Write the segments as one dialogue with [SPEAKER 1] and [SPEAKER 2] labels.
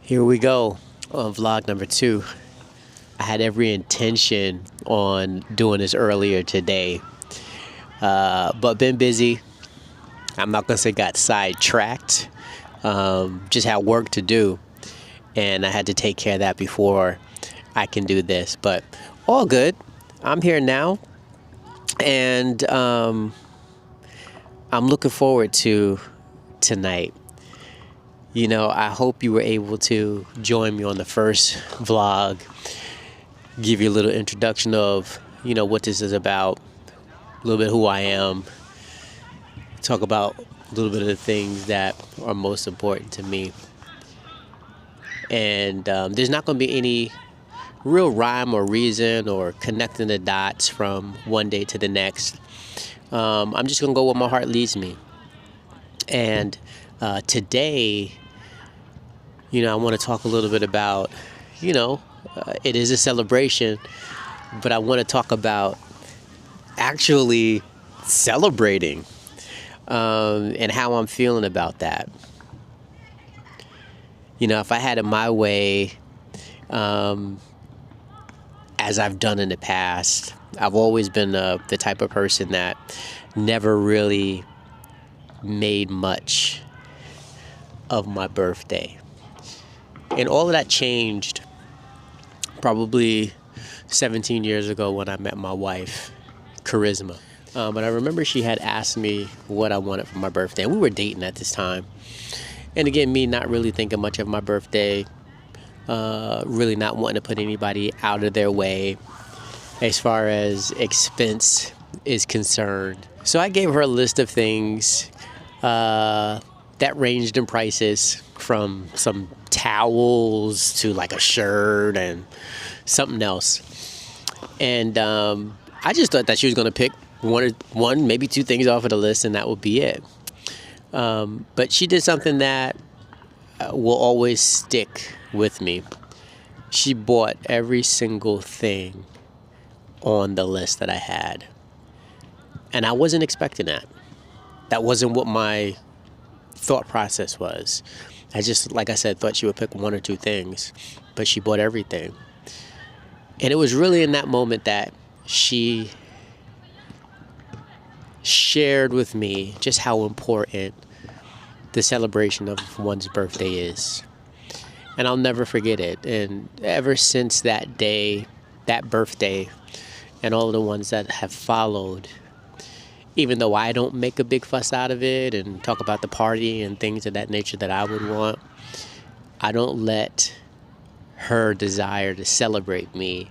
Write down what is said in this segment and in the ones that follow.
[SPEAKER 1] Here we go on vlog number 2. I had every intention on doing this earlier today, but been busy. I'm not gonna say got sidetracked. Just had work to do, and I had to take care of that before I can do this. But all good. I'm here now, and I'm looking forward to tonight. You know, I hope you were able to join me on the first vlog, give you a little introduction of, what this is about, a little bit who I am, talk about a little bit of the things that are most important to me. And there's not going to be any real rhyme or reason or connecting the dots from one day to the next. I'm just going to go where my heart leads me. And today, I want to talk a little bit about, it is a celebration, but I want to talk about actually celebrating and how I'm feeling about that. If I had it my way, as I've done in the past, I've always been the type of person that never really made much of my birthday. And all of that changed probably 17 years ago when I met my wife, Charisma. But I remember she had asked me what I wanted for my birthday. And we were dating at this time. And again, me not really thinking much of my birthday, really not wanting to put anybody out of their way as far as expense is concerned. So I gave her a list of things that ranged in prices, from some towels to like a shirt and something else. And I just thought that she was going to pick one, maybe two things off of the list, and that would be it. But she did something that will always stick with me. She bought every single thing on the list that I had. And I wasn't expecting that. That wasn't what my thought process was. I just, like I said, thought she would pick one or two things, but she bought everything. And it was really in that moment that she shared with me just how important the celebration of one's birthday is. And I'll never forget it. And ever since that day, that birthday, and all of the ones that have followed, even though I don't make a big fuss out of it and talk about the party and things of that nature that I would want, I don't let her desire to celebrate me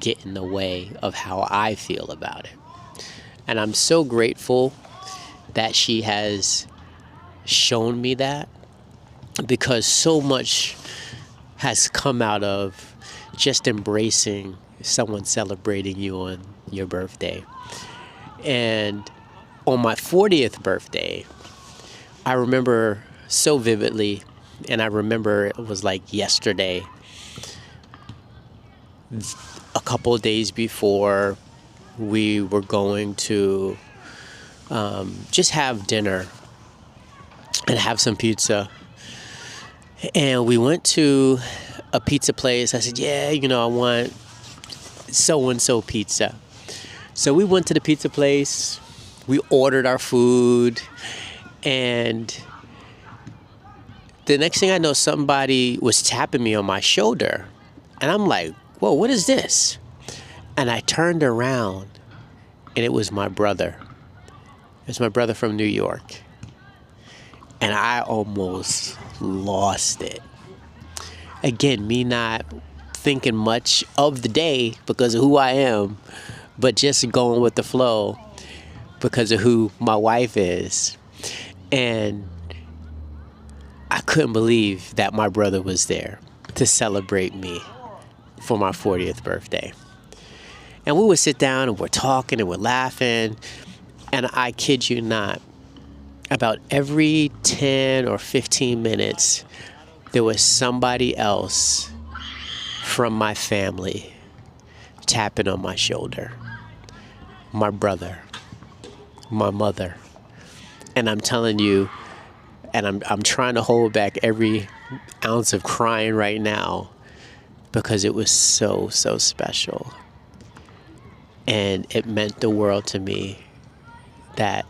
[SPEAKER 1] get in the way of how I feel about it. And I'm so grateful that she has shown me that, because so much has come out of just embracing someone celebrating you on your birthday. And on my 40th birthday, I remember so vividly, and I remember it was like yesterday, a couple of days before we were going to just have dinner and have some pizza. And we went to a pizza place. I said, I want so-and-so pizza. So we went to the pizza place, we ordered our food, and the next thing I know, somebody was tapping me on my shoulder. And I'm like, whoa, what is this? And I turned around, and it was my brother. It was my brother from New York. And I almost lost it. Again, me not thinking much of the day because of who I am, but just going with the flow because of who my wife is. And I couldn't believe that my brother was there to celebrate me for my 40th birthday. And we would sit down and we're talking and we're laughing. And I kid you not, about every 10 or 15 minutes, there was somebody else from my family tapping on my shoulder. My brother, my mother. And I'm telling you, And I'm trying to hold back every ounce of crying right now because it was so special. And it meant the world to me that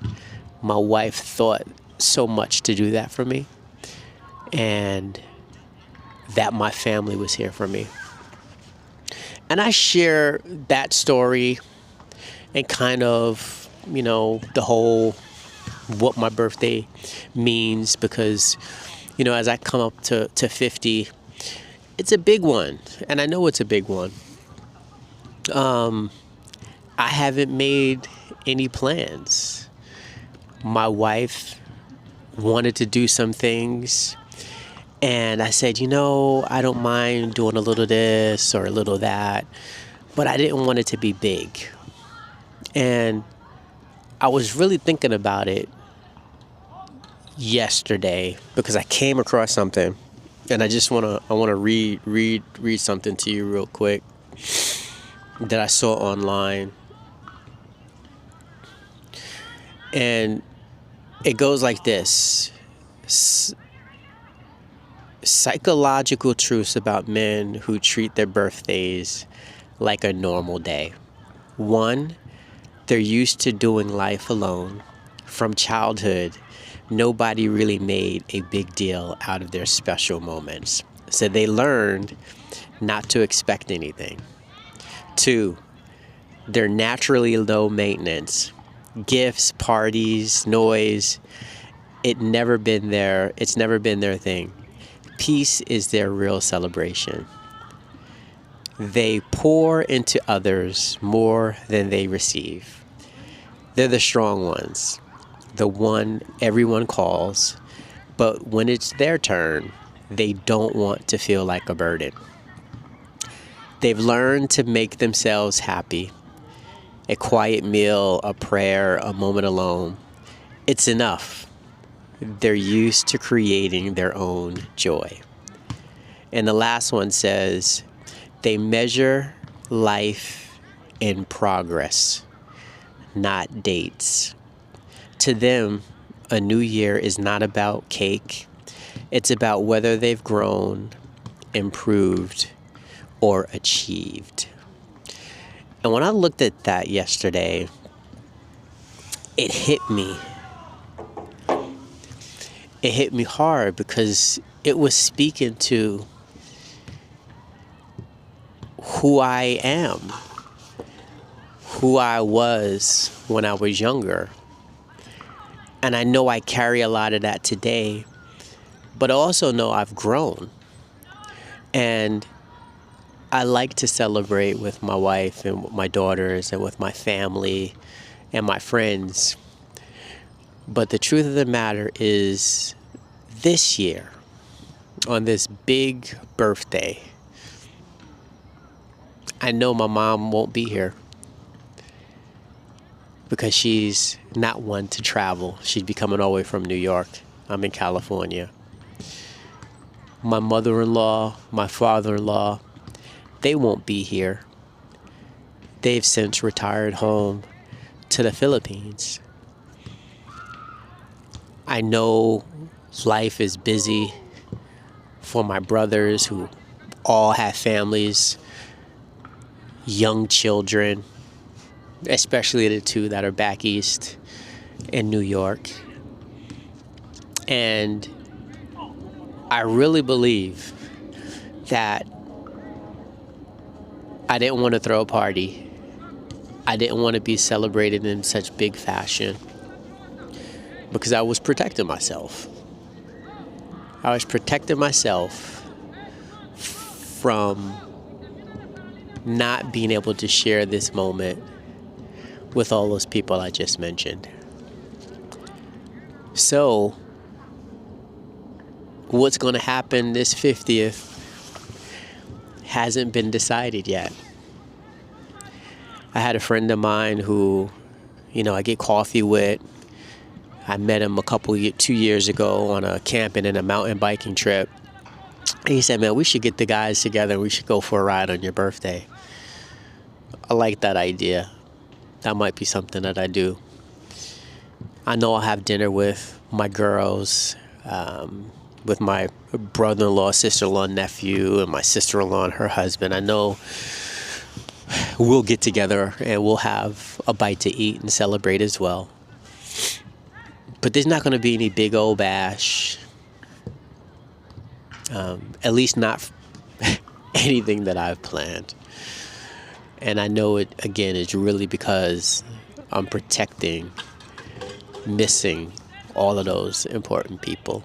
[SPEAKER 1] my wife thought so much to do that for me, and that my family was here for me. And I share that story and kind of, the whole what my birthday means because, as I come up to 50, it's a big one. And I know it's a big one. I haven't made any plans. My wife wanted to do some things, and I said, I don't mind doing a little this or a little that, but I didn't want it to be big. And I was really thinking about it yesterday because I came across something, and I want to read something to you real quick that I saw online. And it goes like this. Psychological truths about men who treat their birthdays like a normal day. 1, they're used to doing life alone. From childhood, nobody really made a big deal out of their special moments. So they learned not to expect anything. 2, they're naturally low maintenance. Gifts, parties, noise, it's never been their thing. Peace is their real celebration. They pour into others more than they receive. They're the strong ones, the one everyone calls, but when it's their turn, they don't want to feel like a burden. They've learned to make themselves happy. A quiet meal, a prayer, a moment alone. It's enough. They're used to creating their own joy. And the last one says, they measure life in progress, not dates. To them, a new year is not about cake. It's about whether they've grown, improved, or achieved. And when I looked at that yesterday, it hit me. It hit me hard because it was speaking to who I am, who I was when I was younger. And I know I carry a lot of that today, but I also know I've grown. And I like to celebrate with my wife and with my daughters and with my family and my friends. But the truth of the matter is, this year, on this big birthday, I know my mom won't be here because she's not one to travel. She'd be coming all the way from New York. I'm in California. My mother-in-law, my father-in-law, they won't be here. They've since retired home to the Philippines. I know life is busy for my brothers who all have families, young children, especially the 2 that are back east in New York. And I really believe that I didn't want to throw a party. I didn't want to be celebrated in such big fashion because I was protecting myself. I was protecting myself from not being able to share this moment with all those people I just mentioned. So, what's going to happen this 50th hasn't been decided yet. I had a friend of mine who, I get coffee with. I met him 2 years ago on a camping and a mountain biking trip. He said, man, we should get the guys together and we should go for a ride on your birthday. I like that idea. That might be something that I do. I know I'll have dinner with my girls, with my brother-in-law, sister-in-law, nephew, and my sister-in-law and her husband. I know we'll get together and we'll have a bite to eat and celebrate as well. But there's not going to be any big old bash. At least not anything that I've planned. And I know it, again, is really because I'm missing all of those important people.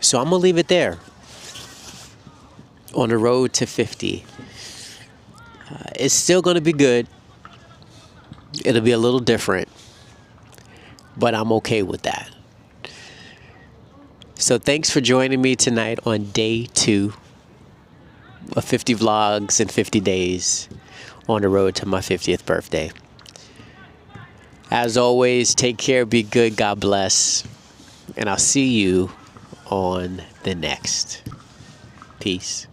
[SPEAKER 1] So I'm going to leave it there. On the road to 50. It's still going to be good. It'll be a little different. But I'm okay with that. So thanks for joining me tonight on day 2 of 50 vlogs in 50 days on the road to my 50th birthday. As always, take care, be good, God bless, and I'll see you on the next. Peace.